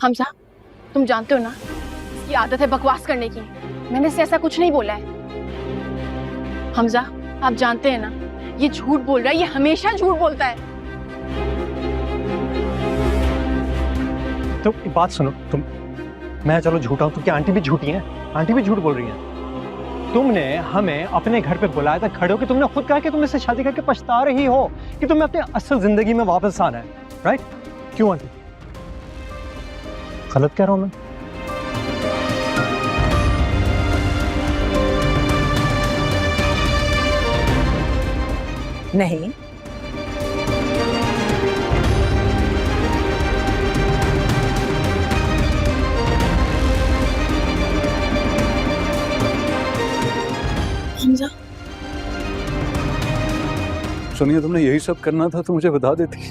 हमजा, तुम जानते हो ना इसकी आदत है बकवास करने की। मैंने इससे ऐसा कुछ नहीं बोला है। हमजा, आप जानते हैं ना ये झूठ बोल रहा है, ये हमेशा झूठ बोलता है। तो बात सुनो, तुम, मैं चलो झूठा हूं तो क्या आंटी भी झूठी हैं? आंटी भी झूठ बोल रही हैं। तुमने हमें अपने घर पे बुलाया था खड़े हो कि तुमने खुद कहा कि तुम इससे शादी करके पछता रही हो कि तुम्हें अपने असल जिंदगी में वापस आना है, राइट? क्यों आंटी, गलत कह रहा हूं मैं? नहीं, हमजा, सोनिया तुमने यही सब करना था तो मुझे बता देती।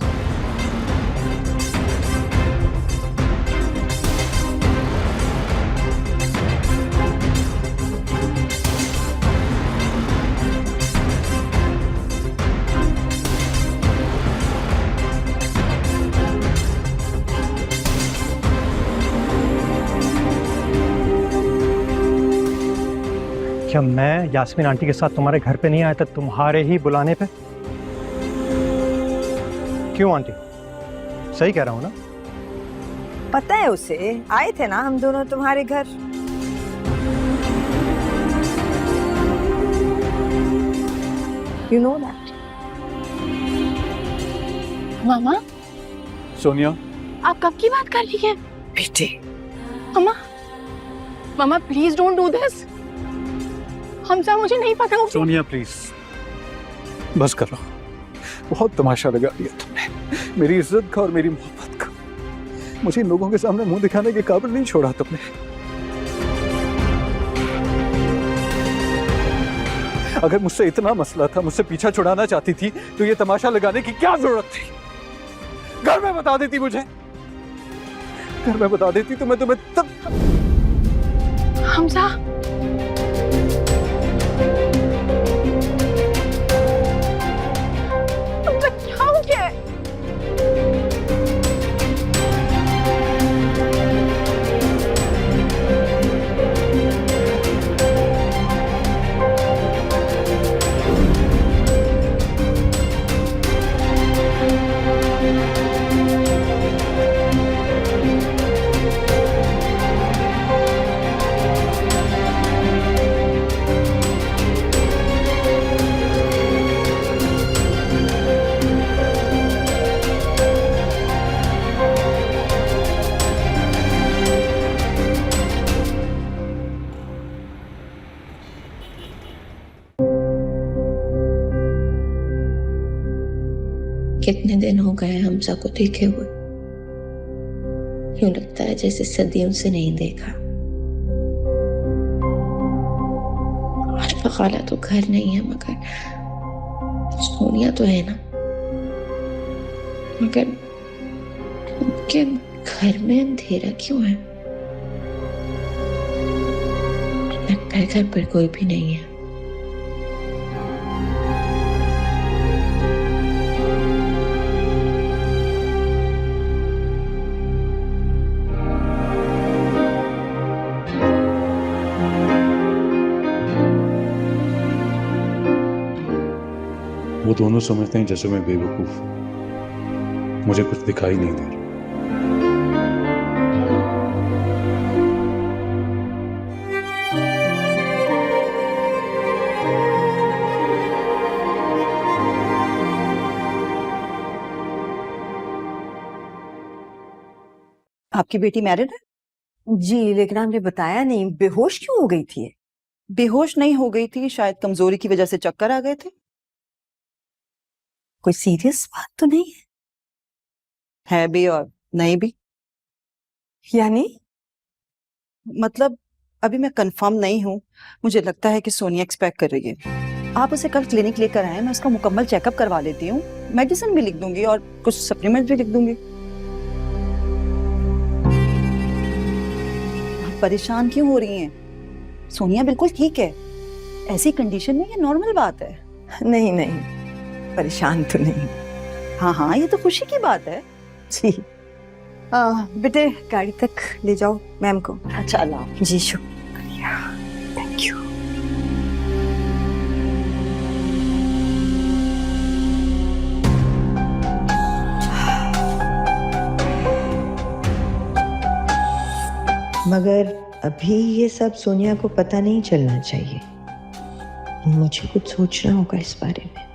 क्या मैं यास्मीन आंटी के साथ तुम्हारे घर पे नहीं आया था तुम्हारे ही बुलाने पे? क्यों आंटी, सही कह रहा हूं ना? पता है उसे, आए थे ना हम दोनों तुम्हारे घर। You know that. मामा, सोनिया, आप कब की बात कर रही हैं? बेटे, मामा, मामा please don't do this. Hamza, मुझे नहीं पता। सोनिया प्लीज बस करो, बहुत तमाशा लगा दिया तुमने मेरी इज्जत का और मेरी मोहब्बत का। मुझे इन लोगों के सामने मुंह दिखाने के काबिल नहीं छोड़ा तुमने। अगर मुझसे इतना मसला था, मुझसे पीछा छुड़ाना चाहती थी तो ये तमाशा लगाने की क्या जरूरत थी? घर में बता देती मुझे, घर में बता देती तो मैं तुम्हें तब। हमजा, तुमसे क्या हो गया है? कितने दिन हो गए हमजा को देखे हुए, यूं लगता है जैसे सदियों से नहीं देखा। आशफा खाला तो घर नहीं है, मगर सोनिया तो है ना। मगर उनके घर में अंधेरा क्यों है? लगता है घर पर कोई भी नहीं है। वो दोनों समझते हैं जैसे मैं बेवकूफ हूं, मुझे कुछ दिखाई नहीं दे रहा। आपकी बेटी मैरिड है? जी, लेकिन आपने बताया नहीं। बेहोश क्यों हो गई थी? बेहोश नहीं हो गई थी, शायद कमजोरी की वजह से चक्कर आ गए थे। कोई सीरियस बात तो नहीं है भी और नहीं भी। यानी? मतलब अभी मैं कंफर्म नहीं हूँ, मुझे लगता है कि सोनिया एक्सपेक्ट कर रही है। आप उसे कल क्लिनिक लेकर आए, मैं उसका मुकम्मल चेकअप करवा लेती हूँ, मेडिसिन भी लिख दूंगी और कुछ सप्लीमेंट भी लिख दूंगी। आप परेशान क्यों हो रही हैं? सोनिया बिल्कुल ठीक है, ऐसी कंडीशन में ये नॉर्मल बात है। नहीं नहीं, परेशान तो नहीं। हाँ हाँ, ये तो खुशी की बात है। जी, बेटे गाड़ी तक ले जाओ मैम को। अच्छा अल्लाह। जी शुक्रिया, थैंक यू। मगर अभी ये सब सोनिया को पता नहीं चलना चाहिए। मुझे कुछ सोचना होगा इस बारे में।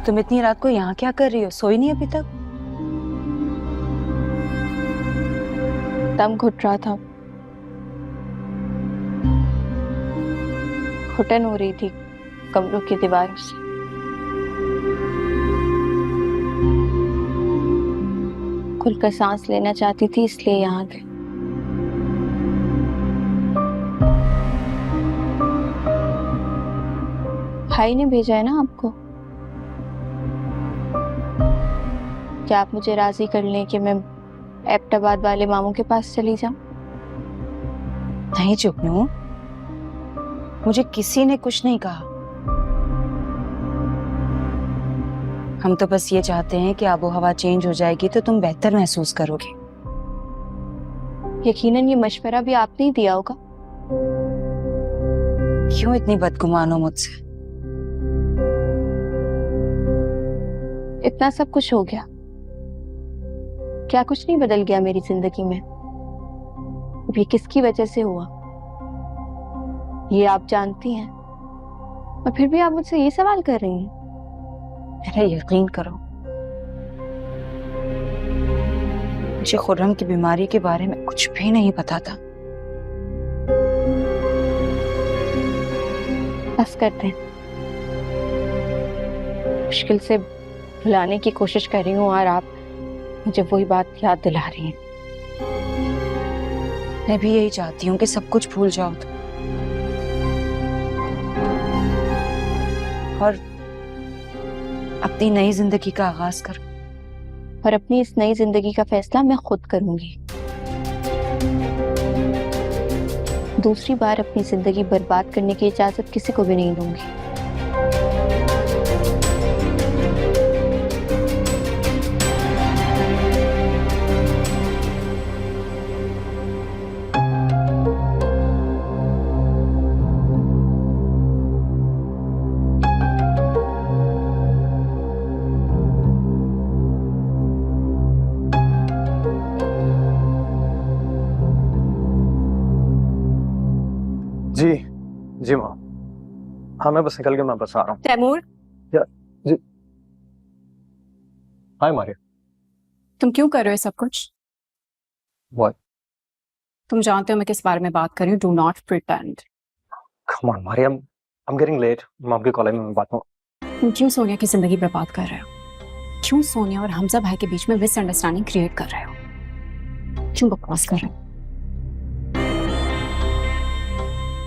तुम इतनी रात को यहाँ क्या कर रही हो? सोई नहीं अभी तक? दम घुट रहा था, घुटन हो रही थी कमरों की दीवारों से। खुलकर सांस लेना चाहती थी, इसलिए यहाँ गई। भाई ने भेजा है ना आपको? क्या आप मुझे राजी कर लें कि मैं एबटाबाद वाले मामू के पास चली जाऊं? नहीं चुपनू, मुझे किसी ने कुछ नहीं कहा। हम तो बस ये चाहते हैं कि आबो हवा चेंज हो जाएगी तो तुम बेहतर महसूस करोगे। यकीनन ये मशवरा भी आपने ही दिया होगा। क्यों इतनी बदगुमान हो मुझसे? इतना सब कुछ हो गया, क्या कुछ नहीं बदल गया मेरी जिंदगी में? अब ये किसकी वजह से हुआ ये आप जानती हैं, और फिर भी आप मुझसे ये सवाल कर रही हैं। मेरा यकीन करो, मुझे खुर्रम की बीमारी के बारे में कुछ भी नहीं पता था। बस करते हैं, मुश्किल से भुलाने की कोशिश कर रही हूँ और आप मुझे वही बात याद दिला रही हैं। मैं भी यही चाहती हूँ कि सब कुछ भूल जाओ तुम, और अपनी नई जिंदगी का आगाज करो। और अपनी इस नई जिंदगी का फैसला मैं खुद करूंगी। दूसरी बार अपनी जिंदगी बर्बाद करने की इजाजत किसी को भी नहीं दूंगी। जी जी माँ, हाँ मैं बस निकल के मैं बस आ रहा हूँ। तैमूर, जी हाय मारिया। तुम क्यों कर रहे हो सब कुछ? What? तुम जानते हो मैं किस बारे में बात कर रही हूँ। Do not pretend. Come on Maria, I'm getting late। मैं आपके कॉलेज में बात हूँ। तुम क्यों सोनिया की जिंदगी बर्बाद कर रहे हो? क्यों सोनिया और हमजा भाई के बीच में मिसअंडरस्टैंडिंग क्रिएट कर रहे हो? क्यों बकवास कर रहे हो?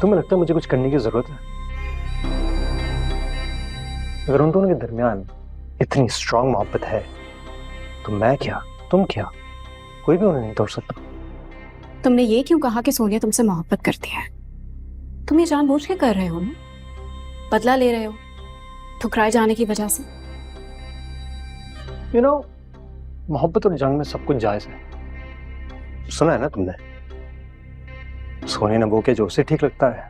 तुम्हें लगता है मुझे कुछ करने की जरूरत है? अगर उन दोनों के दरमियान इतनी स्ट्रांग मोहब्बत है तो मैं क्या, तुम क्या, कोई भी उन्हें नहीं तोड़ सकता। तुमने ये क्यों कहा कि सोनिया तुमसे मोहब्बत करती है? तुम ये जानबूझ के कर रहे हो ना? बदला ले रहे हो ठुकराए जाने की वजह से। You know, मोहब्बत और जंग में सब कुछ जायज है। सुना है ना तुमने, सोनिया ने वो किया जो उसे ठीक लगता है,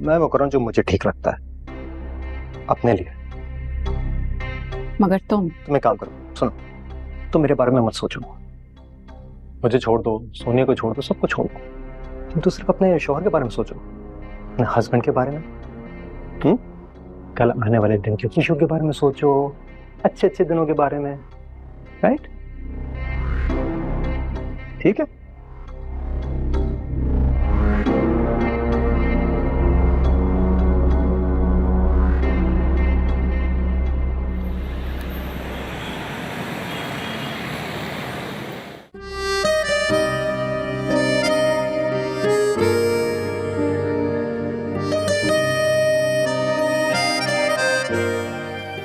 मैं वो करूं जो मुझे ठीक लगता है अपने लिए। मगर तुम एक काम करो, सुनो, तुम मेरे बारे में मत सोचो, मुझे छोड़ दो, सोनिया को छोड़ दो, सबको छोड़ दो। तुम तो सिर्फ अपने शौहर के बारे में सोचो, अपने हस्बैंड के बारे में, कल आने वाले दिन की खुशियों के बारे में सोचो, अच्छे अच्छे दिनों के बारे में, राइट? ठीक है?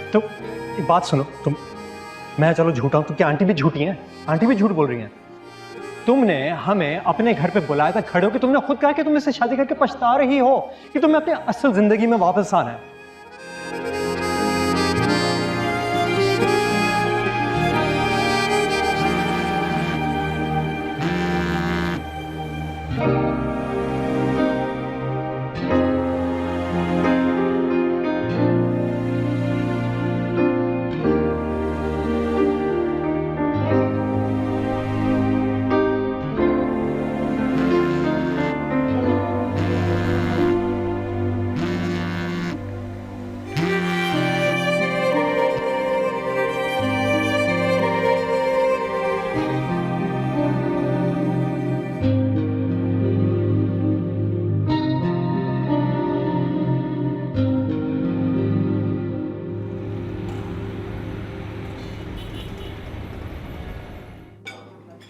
तो एक बात सुनो, तुम, मैं चलो झूठा हूं तो क्या आंटी भी झूठी हैं? आंटी भी झूठ बोल रही हैं। तुमने हमें अपने घर पे बुलाया था, खड़े होकर तुमने खुद कहा कि तुम इससे शादी करके पछता रही हो, कि तुम्हें अपनी असल जिंदगी में वापस आना है।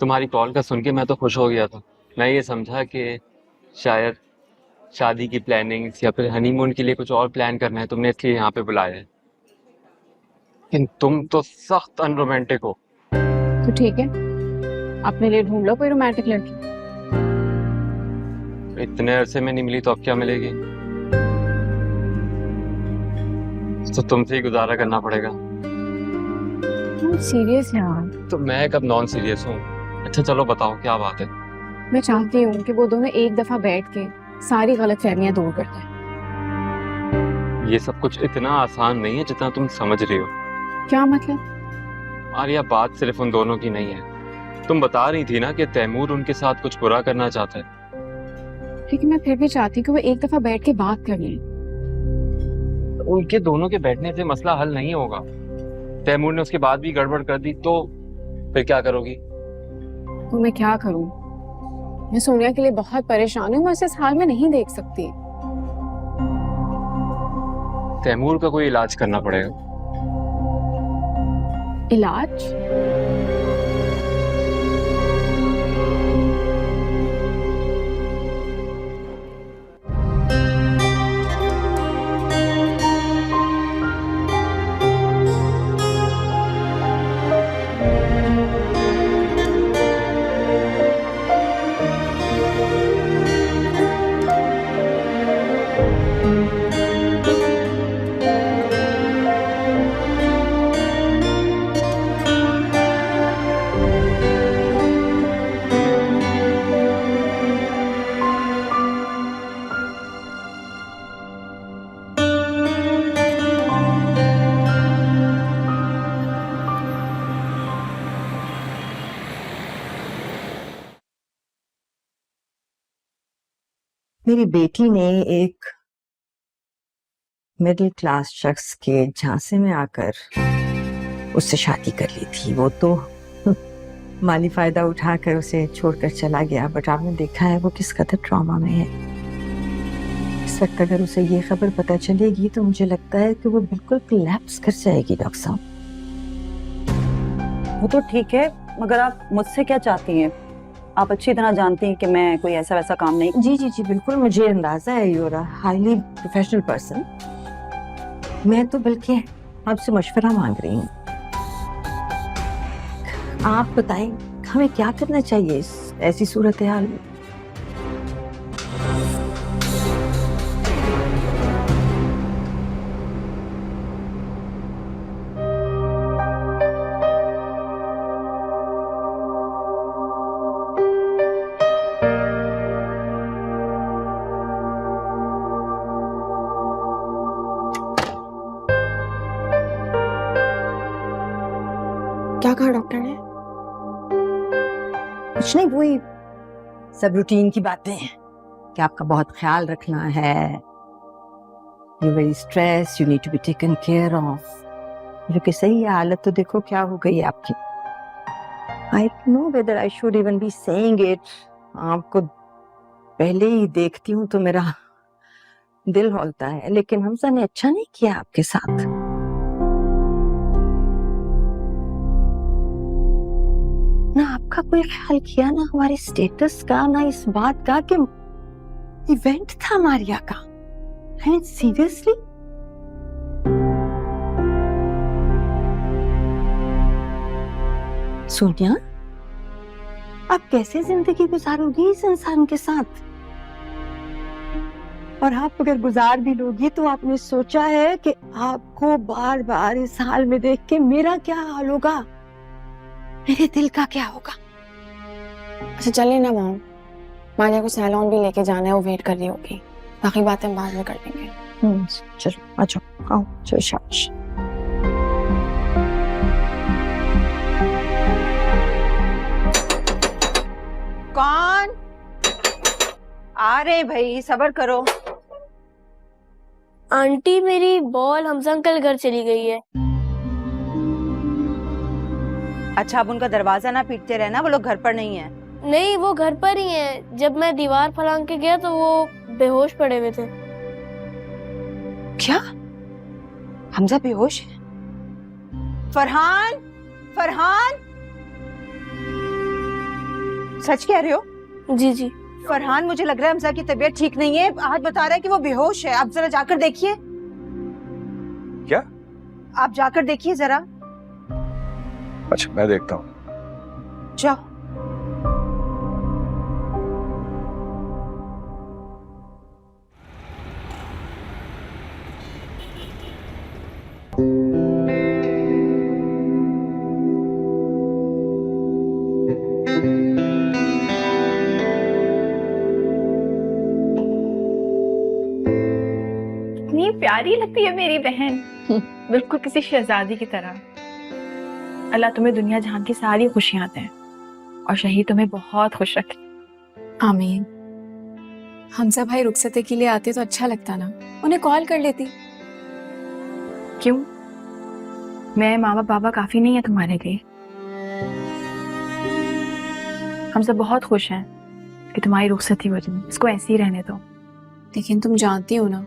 तुम्हारी कॉल का सुन के मैं तो खुश हो गया था। मैं ये समझा कि शायद शादी की प्लानिंग या फिर हनीमून के लिए कुछ और प्लान करना है, तुमने इसलिए यहाँ पे बुलाया है। लेकिन तुम तो सख्त अनरोमांटिक हो। तो ठीक है, अपने लिए ढूंढ लो कोई रोमांटिक लड़की। इतने अरसे में नहीं मिली तो अब क्या मिलेगी? तो तुमसे ही गुजारा करना पड़ेगा। सीरियस यार। तो मैं कब नॉन सीरियस हूँ? अच्छा चलो बताओ क्या बात है। मैं चाहती हूँ कि वो दोनों एक दफा बैठ के सारी गलतफहमियां दूर कर दें। ये सब कुछ इतना आसान नहीं है जितना तुम समझ रही हो। क्या मतलब? आर्या, बात सिर्फ उन दोनों की नहीं है। तुम बता रही थी ना कि तैमूर उनके साथ कुछ बुरा करना चाहता है। लेकिन मैं फिर भी चाहती हूँ कि वो एक दफा बैठ के बात कर लें। उनके दोनों के बैठने से मसला हल नहीं होगा। तैमूर ने उसके बाद भी गड़बड़ कर दी तो फिर क्या करोगी? तो मैं क्या करूँ? मैं सोनिया के लिए बहुत परेशान हूँ, मैं उसे इस हाल में नहीं देख सकती। तैमूर का कोई इलाज करना पड़ेगा। इलाज? मेरी बेटी ने एक मिडिल क्लास शख्स के झांसे में आकर उससे शादी कर ली थी। वो तो माली फायदा उठाकर उसे छोड़कर चला गया, बट आपने देखा है वो किस कदर ट्रॉमा में है। इस वक्त अगर उसे ये खबर पता चलेगी तो मुझे लगता है कि वो बिल्कुल कोलैप्स कर जाएगी। डॉक्टर साहब, वो तो ठीक है, मगर आप मुझसे क्या चाहती हैं? आप अच्छी तरह जानती हैं कि मैं कोई ऐसा वैसा काम नहीं। जी जी जी बिल्कुल, मुझे अंदाजा है you are a highly professional person. मैं तो बल्कि आपसे मशवरा मांग रही हूँ। आप बताएं हमें क्या करना चाहिए इस ऐसी सूरत हाल में? क्या कहा डॉक्टर ने? कुछ नहीं, वही सब रूटीन की बातें हैं कि आपका बहुत ख्याल रखना है, you very stress, you need to be taken care of. जो कि सही है, हालत तो देखो क्या हो गई है आपकी। I don't know whether I should even be saying it. आपको पहले ही देखती हूँ तो मेरा दिल हौलता है, लेकिन हमजा ने अच्छा नहीं किया आपके साथ। ना आपका कोई ख्याल किया, ना हमारे स्टेटस का, ना इस बात का कि इवेंट था मारिया का। I mean seriously. सोनिया, आप कैसे जिंदगी गुजारोगी इस इंसान के साथ? और आप अगर गुजार भी लोगी तो आपने सोचा है कि आपको बार बार इस हाल में देख के मेरा क्या हाल होगा, मेरे दिल का क्या होगा? अच्छा चलिए ना मॉम, मानिया को सैलून भी लेके जाना है, वो वेट कर रही होगी। बाकी बातें हम बाद में कर लेंगे। चलो अच्छा आओ, चलो शाबाश। कौन आ रहे भाई, सब्र करो। आंटी, मेरी बॉल हमजा अंकल घर चली गई है। अच्छा, अब उनका दरवाजा ना पीटते रहना, वो लोग घर पर नहीं है। नहीं, वो घर पर ही है। जब मैं दीवार फलांग के गया तो वो बेहोश पड़े हुए थे। क्या हमजा बेहोश है? फरहान, फरहान, सच कह रहे हो? जी जी। फरहान, मुझे लग रहा है हमजा की तबीयत ठीक नहीं है। आज बता रहा है कि वो बेहोश है। आप जरा जाकर देखिए। क्या? आप जाकर देखिए जरा। अच्छा, मैं देखता हूँ। जाओ। इतनी प्यारी लगती है मेरी बहन, बिल्कुल किसी शहजादी की तरह। अल्लाह तुम्हें दुनिया जहान की सारी खुशियां दें और शहीद तुम्हें बहुत खुश रखे। आमीन। हमजा भाई रुखसते के लिए आते तो अच्छा लगता ना, उन्हें कॉल कर लेती। क्यों? मैं मामा बाबा काफी नहीं है तुम्हारे लिए? हम सब बहुत खुश हैं कि तुम्हारी रुखसती हो जाए। इसको ऐसे ही रहने दो। लेकिन तुम जानती हो ना,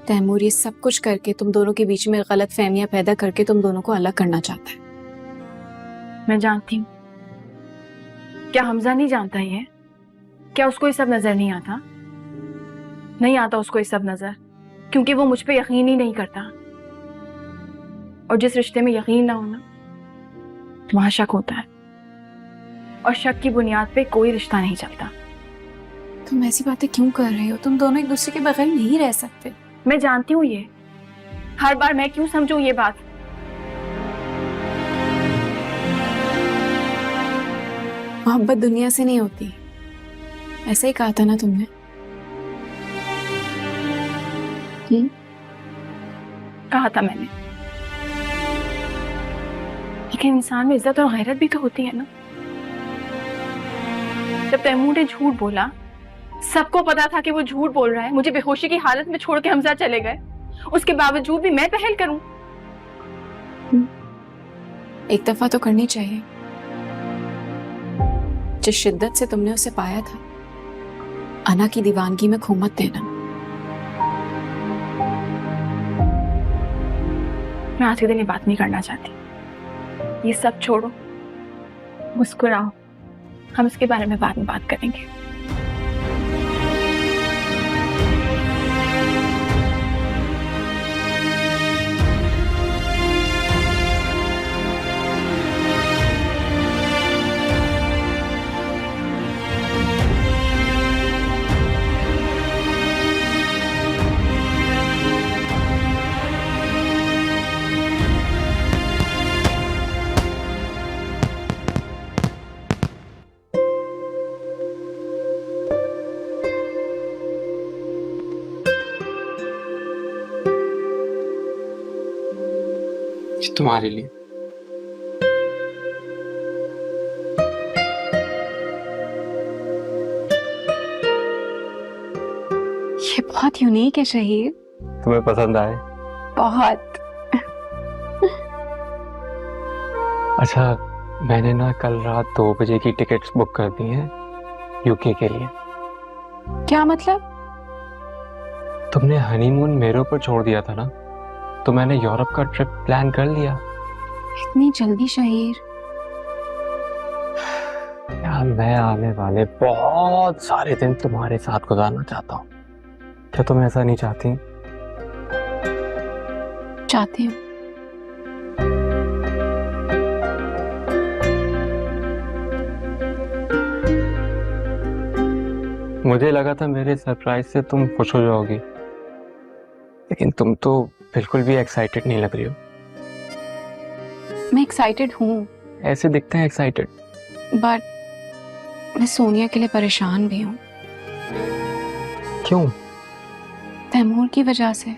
तैमूर ये सब कुछ करके तुम दोनों के बीच में गलत फहमियां पैदा करके तुम दोनों को अलग करना चाहता है। मैं जानती हूँ। क्या हमजा नहीं जानता ये? क्या उसको ये सब नजर नहीं आता? नहीं आता उसको ये सब नजर, क्योंकि वो मुझ पे यकीन ही नहीं करता। और जिस रिश्ते में यकीन ना होना, वहां शक होता है, और शक की बुनियाद पे कोई रिश्ता नहीं चलता। तुम ऐसी बातें क्यों कर रहे हो? तुम दोनों एक दूसरे के बगैर नहीं रह सकते। मैं जानती हूँ ये। हर बार मैं क्यों समझूं ये बात? मोहब्बत दुनिया से नहीं होती, ऐसा ही कहा था ना तुमने। कहा था मैंने, लेकिन इंसान में इज्जत और गैरत भी तो होती है ना। जब तैमूर ने झूठ बोला, सबको पता था कि वो झूठ बोल रहा है, मुझे बेहोशी की हालत में छोड़ के हमजा चले गए, उसके बावजूद भी मैं पहल करूं? एक दफा तो करनी चाहिए। जिस शिद्दत से तुमने उसे पाया था, अना की दीवानगी में खो मत देना। मैं आज के दिन ये बात नहीं करना चाहती। ये सब छोड़ो, मुस्कुराओ। हम इसके बारे में बाद में बात करेंगे। तुम्हारे लिए। ये बहुत यूनिक है शहीद। तुम्हें पसंद आए? बहुत। अच्छा, मैंने ना कल रात 2 बजे की टिकट्स बुक कर दी हैं यूके के लिए। क्या मतलब? तुमने हनीमून मेरे ऊपर छोड़ दिया था ना, तो मैंने यूरोप का ट्रिप प्लान कर लिया। इतनी जल्दी शहीर? यार, मैं आने वाले बहुत सारे दिन तुम्हारे साथ गुजारना चाहता हूँ। क्या तुम ऐसा नहीं चाहती? चाहती हूँ। मुझे लगा था मेरे सरप्राइज से तुम खुश हो जाओगी, लेकिन तुम तो बिल्कुल भी एक्साइटेड नहीं लग रही हो। मैं एक्साइटेड हूँ। ऐसे दिखते हैं एक्साइटेड। बट मैं सोनिया के लिए परेशान भी हूँ। क्यों? तैमूर की वजह से।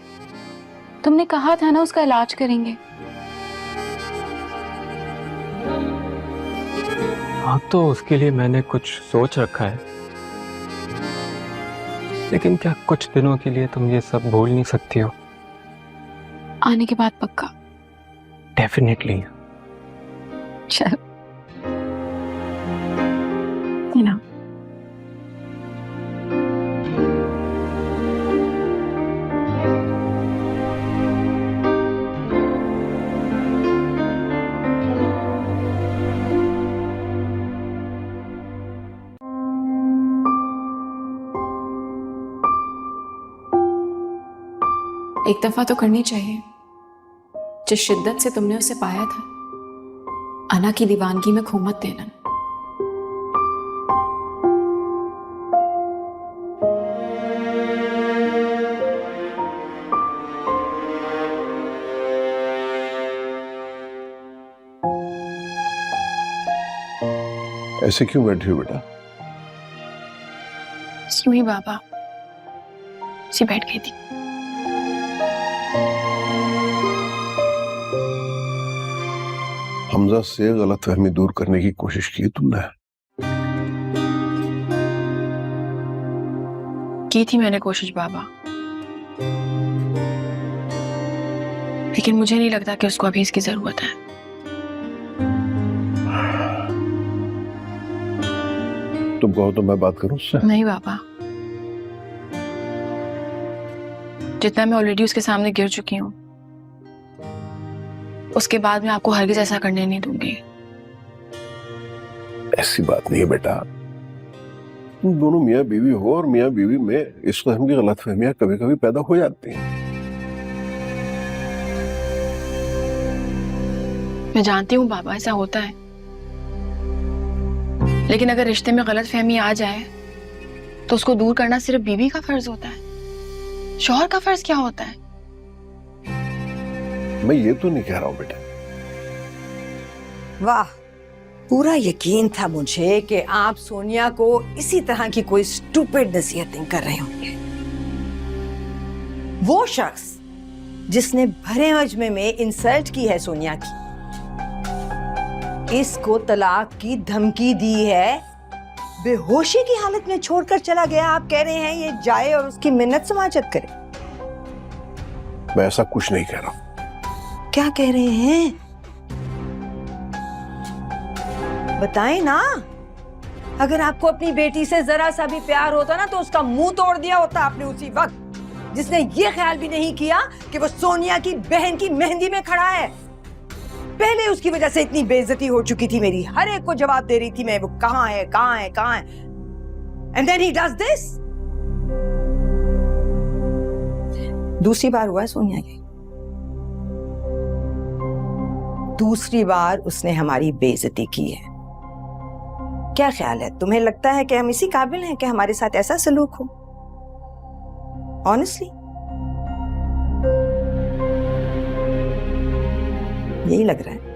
तुमने कहा था ना उसका इलाज करेंगे। हाँ, तो उसके लिए मैंने कुछ सोच रखा है, लेकिन क्या कुछ दिनों के लिए तुम ये सब भूल नहीं सकती हो? आने के बाद पक्का। डेफिनेटली। चल। ना एक दफा तो करनी चाहिए। जिस शिद्दत से तुमने उसे पाया था, अना की दीवानगी में खो मत देना। ऐसे क्यों बैठी हो बेटा? यूं ही बाबा, सी बैठ गई थी। हमजा से गलतफहमी दूर करने की कोशिश की तुमने? की थी मैंने कोशिश बाबा, लेकिन मुझे नहीं लगता कि उसको अभी इसकी जरूरत है। तुम कहो तो मैं बात करूं उससे? नहीं बाबा, जितना मैं ऑलरेडी उसके सामने गिर चुकी हूँ, उसके बाद मैं आपको हरगिज ऐसा करने नहीं दूंगी। ऐसी बात नहीं है बेटा, तुम दोनों मियाँ बीवी हो और मियाँ बीवी में इस किस्म की गलतफहमियां कभी कभी पैदा हो जाती हैं। मैं जानती हूँ बाबा, ऐसा होता है, लेकिन अगर रिश्ते में गलतफहमी आ जाए तो उसको दूर करना सिर्फ बीवी का फर्ज होता है। शौहर का फर्ज क्या होता है? मैं ये तो नहीं कह रहा हूं बेटा। वाह, पूरा यकीन था मुझे कि आप सोनिया को इसी तरह की कोई स्टूपिड नसीहतें कर रहे होंगे। वो शख्स जिसने भरे मजमे में इंसल्ट की है सोनिया की, इसको तलाक की धमकी दी है, बेहोशी की हालत में छोड़कर चला गया। आप कह रहे हैं ये जाए और उसकी मिन्नत समाजत करे? मैं ऐसा कुछ नहीं कह रहा हूं। क्या कह रहे हैं? बताएं ना। अगर आपको अपनी बेटी से जरा सा भी प्यार होता ना तो उसका मुंह तोड़ दिया होता आपने उसी वक्त, जिसने ये ख्याल भी नहीं किया कि वो सोनिया की बहन की मेहंदी में खड़ा है। पहले उसकी वजह से इतनी बेइज्जती हो चुकी थी मेरी, हर एक को जवाब दे रही थी मैं, वो कहां है कहां है कहां है, and then he does this. दूसरी बार हुआ है सोनिया की, दूसरी बार उसने हमारी बेइज्जती की है। क्या ख्याल है, तुम्हें लगता है कि हम इसी काबिल हैं कि हमारे साथ ऐसा सलूक हो? ऑनेस्टली यही लग रहा है।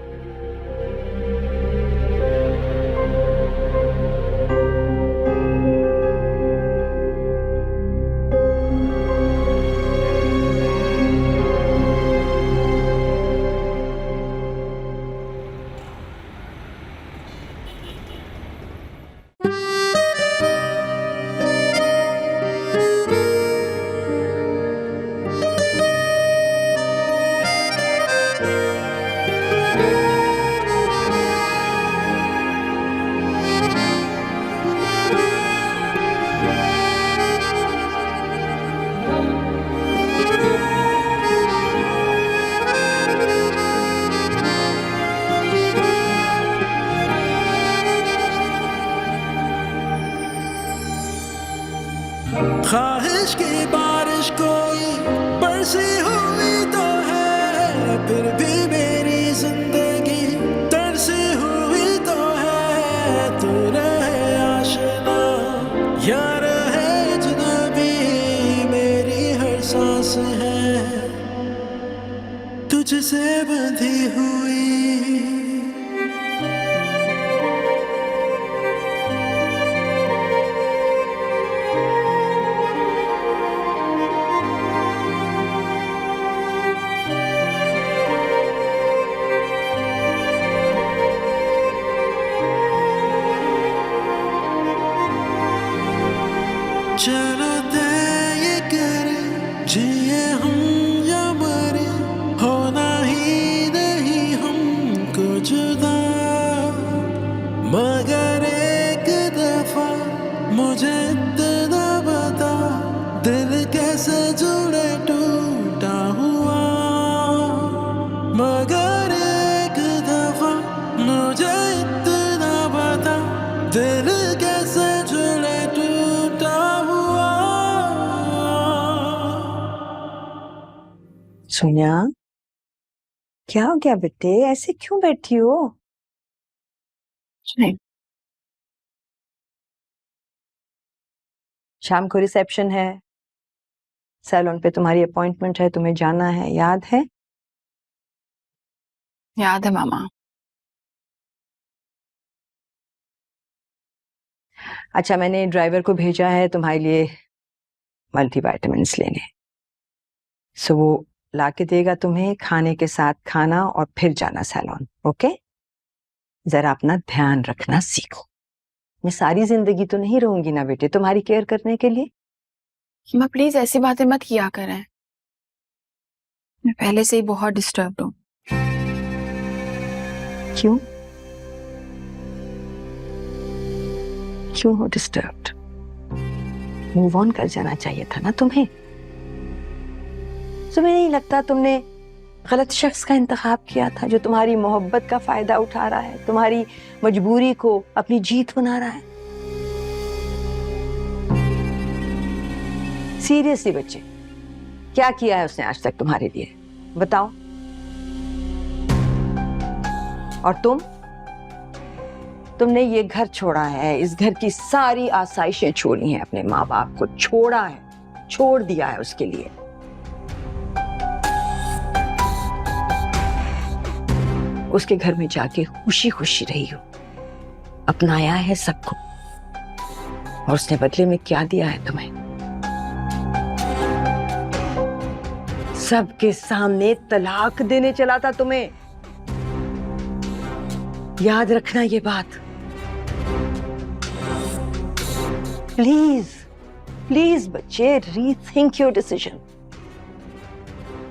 ख्वाहिश की बारिश कोई बरसी हुई तो है, फिर भी मेरी जिंदगी तरसी हुई तो है। तू रहे आशिना या रहे अजनबी, मेरी हर सांस है तुझसे बंधी हुई। चलो तय ये करें, जिए हम या मरे, होना ही नहीं हमको जुदा। मगर एक दफा मुझे इतना बता, दिल कैसे जुड़े टूटा हुआ। मगर एक दफा मुझे इतना बता, दिल कैसे जुड़े टूटा हुआ। सोनिया, क्या हो गया बेटे? ऐसे क्यों बैठी हो? नहीं। शाम को रिसेप्शन है, सैलून पे तुम्हारी अपॉइंटमेंट है, तुम्हें जाना है, याद है? याद है मामा। अच्छा, मैंने ड्राइवर को भेजा है तुम्हारे लिए मल्टीविटामिन्स लेने, सो वो लाके देगा तुम्हें, खाने के साथ खाना और फिर जाना सैलून। ओके? जरा अपना ध्यान रखना सीखो। मैं सारी जिंदगी तो नहीं रहूंगी ना बेटे तुम्हारी केयर करने के लिए। माँ प्लीज ऐसी बातें मत किया करें, मैं पहले से ही बहुत डिस्टर्ब्ड हूँ। क्यों? क्यों हो डिस्टर्ब्ड? मूव ऑन कर जाना चाहिए था ना तुम्हें। तुम्हें नहीं लगता तुमने गलत शख्स का इंतखाब किया था जो तुम्हारी मोहब्बत का फायदा उठा रहा है, तुम्हारी मजबूरी को अपनी जीत बना रहा है? सीरियसली बच्चे, क्या किया है उसने आज तक तुम्हारे लिए? बताओ। और तुमने ये घर छोड़ा है, इस घर की सारी आसाइशें छोड़ी हैं, अपने माँ बाप को छोड़ा है, छोड़ दिया है उसके लिए। उसके घर में जाके खुशी खुशी रही हो, अपनाया है सबको, और उसने बदले में क्या दिया है तुम्हें? सबके सामने तलाक देने चला था तुम्हें। याद रखना ये बात। प्लीज प्लीज बच्चे, रीथिंक योर डिसीजन,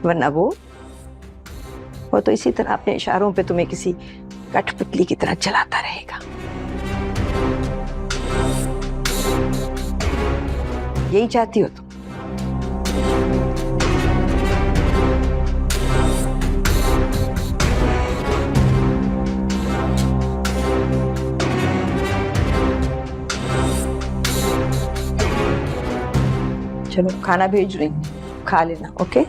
वरना वो तो इसी तरह अपने इशारों पे तुम्हें किसी कठपुतली की तरह चलाता रहेगा। यही चाहती हो तुम? चलो खाना भेज रही हूँ, खा लेना। ओके?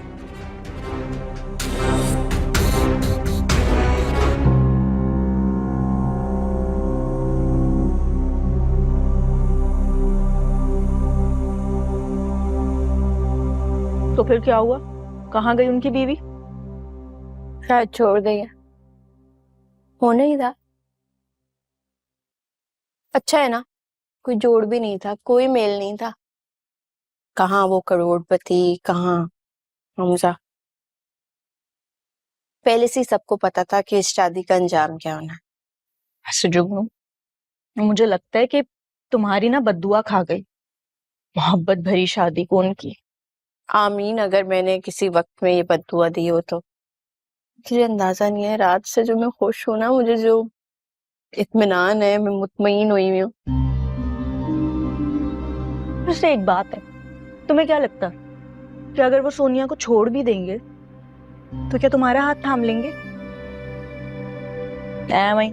तो फिर क्या हुआ? कहाँ गई उनकी बीवी? शायद छोड़ गई है, होने ही था। अच्छा है ना, कोई जोड़ भी नहीं था, कोई मेल नहीं था। कहाँ वो करोड़पति, कहाँ हमजा। पहले से ही सबको पता था कि इस शादी का अंजाम क्या होना है। ऐसे जुगनू, मुझे लगता है कि तुम्हारी ना बद्दुआ खा गई मोहब्बत भरी शादी को उनकी। आमीन, अगर मैंने किसी वक्त में ये बद्दुआ दी हो तो। मुझे अंदाजा नहीं है, रात से जो मैं खुश हूं ना, मुझे जो इत्मीनान है, मैं मुतमईन हुई हूँ। वैसे एक बात है, तुम्हें क्या लगता है कि अगर वो सोनिया को छोड़ भी देंगे तो क्या तुम्हारा हाथ थाम लेंगे? वही,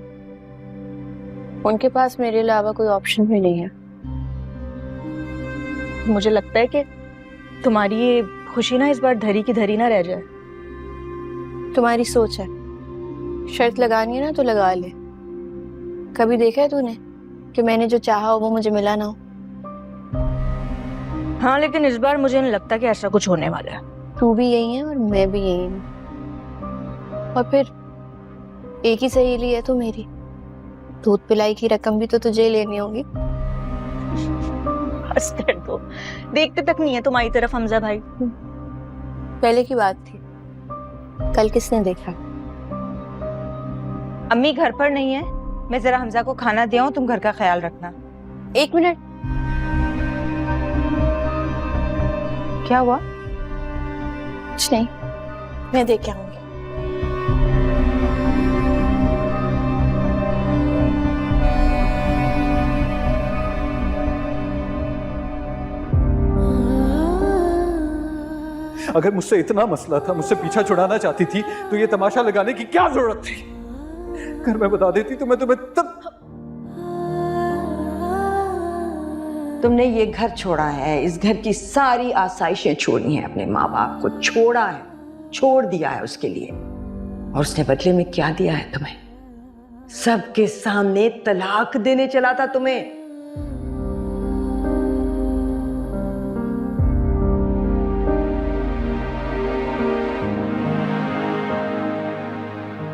उनके पास मेरे अलावा कोई ऑप्शन भी नहीं है। मुझे लगता है कि तुम्हारी ये खुशी ना इस बार धरी की धरी ना रह जाए। तुम्हारी सोच है, शर्त लगानी है ना तो लगा ले। कभी देखा है तूने कि मैंने जो चाहा हो वो मुझे मिला ना हो? हाँ, लेकिन इस बार मुझे नहीं लगता कि ऐसा कुछ होने वाला है। तू भी यही है और मैं भी यही हूँ, और फिर एक ही सहेली है तो मेरी। दूध पिलाई की रकम भी तो तुझे ही लेनी होगी। बस कर दो, देखते तक नहीं है तुम्हारी तरफ हमजा भाई। पहले की बात थी, कल किसने देखा? अम्मी घर पर नहीं है, मैं जरा हमजा को खाना दे आऊं, तुम घर का ख्याल रखना। 1 मिनट। क्या हुआ? कुछ नहीं, मैं देख के आऊंगी। अगर मुझसे इतना मसला था, मुझसे पीछा छुड़ाना चाहती थी, तो ये तमाशा लगाने की क्या जरूरत थी? घर में बता देती तो मैं तुम्हें तब। तुमने ये घर छोड़ा है, इस घर की सारी आसाइशें छोड़ी हैं, अपने माँ बाप को छोड़ा है, छोड़ दिया है उसके लिए, और उसने बदले में क्या दिया है तुम्हें? सबके सामने तलाक देने चला था तुम्हें।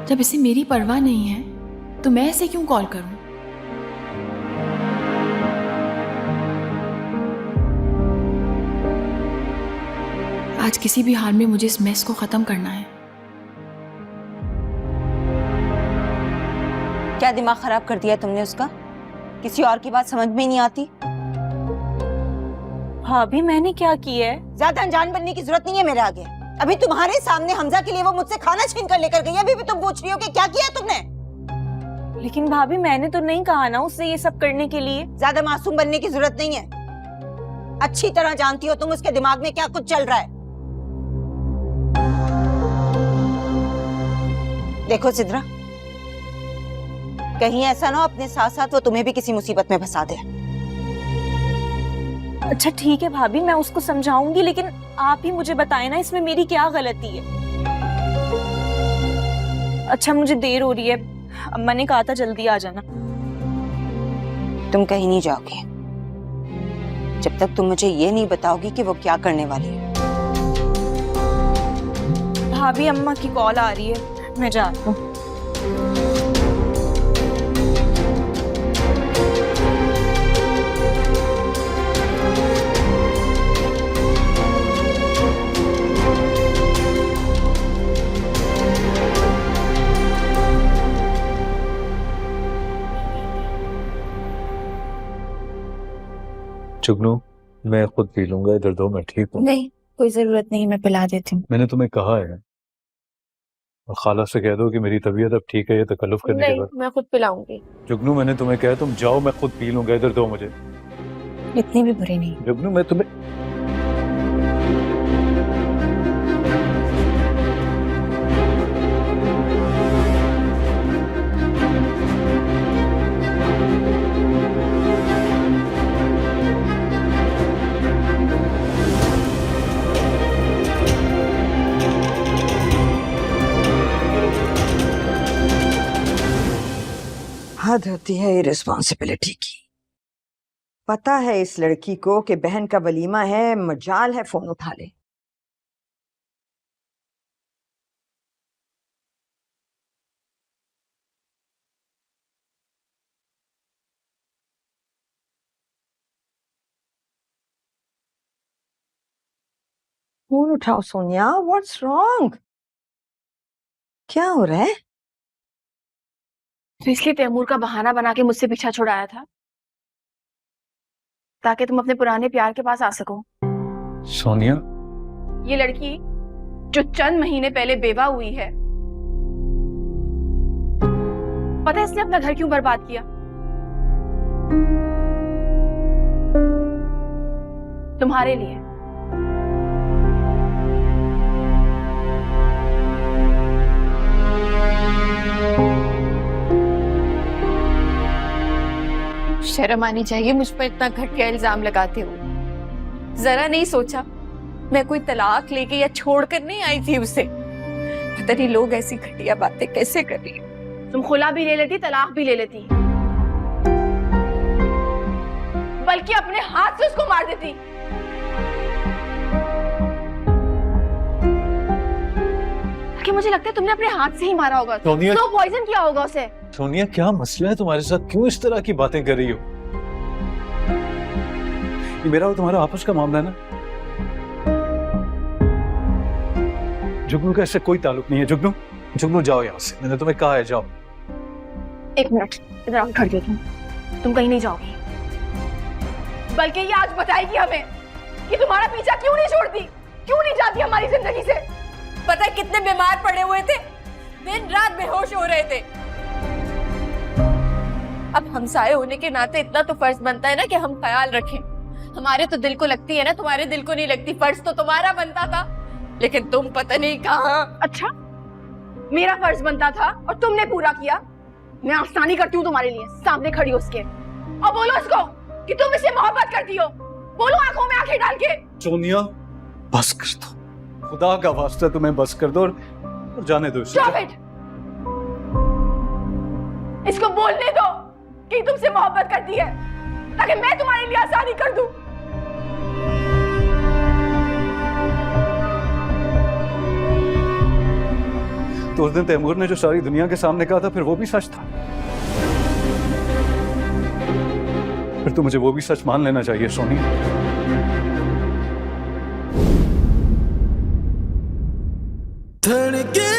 जब इसे मेरी परवाह नहीं है तो मैं इसे क्यों कॉल करूं? आज किसी भी हाल में मुझे इस मेस को खत्म करना है। क्या दिमाग खराब कर दिया तुमने उसका? किसी और की बात समझ में ही नहीं आती। भाभी मैंने क्या किया है? ज्यादा अनजान बनने की जरूरत नहीं है मेरे आगे। अभी तुम्हारे सामने हमजा के लिए वो मुझसे खाना छीन कर लेकर गई, अभी भी तुम पूछ रही हो कि क्या किया तुमने? लेकिन भाभी मैंने तो नहीं कहा ना उससे ये सब करने के लिए। ज्यादा मासूम बनने की जरूरत नहीं है। अच्छी तरह जानती हो तुम उसके दिमाग में क्या कुछ चल रहा है। देखो सिद्रा, कहीं ऐसा ना हो अपने साथ साथ वो तुम्हें भी किसी मुसीबत में फंसा दे। अच्छा ठीक है भाभी, मैं उसको समझाऊंगी, लेकिन आप ही मुझे बताएं ना इसमें मेरी क्या गलती है। अच्छा मुझे देर हो रही है, अम्मा ने कहा था जल्दी आ जाना। तुम कहीं नहीं जाओगे जब तक तुम मुझे ये नहीं बताओगी कि वो क्या करने वाली है। भाभी अम्मा की कॉल आ रही है, मैं जाती हूँ। जुगनू, मैं खुद पी लूंगा, इधर दो, मैं ठीक हूँ। नहीं कोई जरूरत नहीं, मैं पिला देती हूँ। मैंने तुम्हें कहा है, और खाला से कह दो कि मेरी तबीयत अब ठीक है, ये तकल्लुफ करने के नहीं बाद। मैं खुद पिलाऊंगी। जुगनू मैंने तुम्हें कहा तुम जाओ, मैं खुद पी लूंगा, इधर दो मुझे। इतनी भी बुरी नहीं। जुगनू मैं तुम्हें हद होती है रिस्पॉन्सिबिलिटी की। पता है इस लड़की को कि बहन का वलीमा है, मजाल है फोन उठा ले। फोन उठाओ सोनिया, व्हाट्स रॉन्ग? क्या हो रहा है? तो इसलिए तैमूर का बहाना बना के मुझसे पीछा छुड़ाया था ताकि तुम अपने पुराने प्यार के पास आ सको। सोनिया, ये लड़की जो चंद महीने पहले बेवा हुई है, पता है इसने अपना घर क्यों बर्बाद किया? तुम्हारे लिए। शर्म आनी चाहिए मुझ पर इतना घटिया इल्जाम लगाते हो। जरा नहीं सोचा मैं कोई तलाक लेके या छोड़कर नहीं आई थी उसे। पता नहीं लोग ऐसी घटिया बातें कैसे कर रही है। तुम खुला भी ले लेती, तलाक भी ले लेती, बल्कि अपने हाथ से उसको मार देती। कि मुझे लगता है तुमने अपने हाथ से ही मारा होगा, तो पॉइजन किया होगा उसे। सोनिया क्या मसला है तुम्हारे साथ? क्यों इस तरह की बातें कर रही हो? ये मेरा और तुम्हारा आपस का मामला है ना। जुगनू का इससे कोई ताल्लुक नहीं है। जुगनू, जुगनू जाओ यहाँ से, मैंने तुम्हें कहा है जाओ। एक मिनट इधर आओ, खड़ जाओ। तुम कहीं नहीं जाओगी, बल्कि ये आज बताएगी हमें कि तुम्हारा पीछा क्यों नहीं छोड़ती, क्यों नहीं जाती हमारी जिंदगी से। पता है कितने बीमार पड़े हुए थे, दिन रात बेहोश हो रहे थे। अब हमसाए होने के नाते इतना तो फर्ज बनता है ना कि हम ख्याल रखें। हमारे तो दिल को लगती है ना, तुम्हारे दिल को नहीं लगती। फर्ज तो तुम्हारा बनता था, लेकिन तुम पता नहीं कहाँ। अच्छा, मेरा फर्ज बनता था और तुमने पूरा किया। मैं आसानी करती हूँ तुम्हारे लिए, सामने खड़ी हो उसके और बोलो उसको कि तुम इससे मोहब्बत करती हो। बोलो आंखों में आंखें डाल के। सोनिया बस कर दो, खुदा का वास्ता तुम्हें बस कर दो और जाने दो इसे। Stop it! इसको बोलने दो कि तुमसे मोहब्बत करती है ताकि मैं तुम्हारे लिए आसानी कर दूं। तो उस दिन तैमूर ने जो सारी दुनिया के सामने कहा था फिर वो भी सच था। फिर तो मुझे वो भी सच मान लेना चाहिए सोनी। धड़के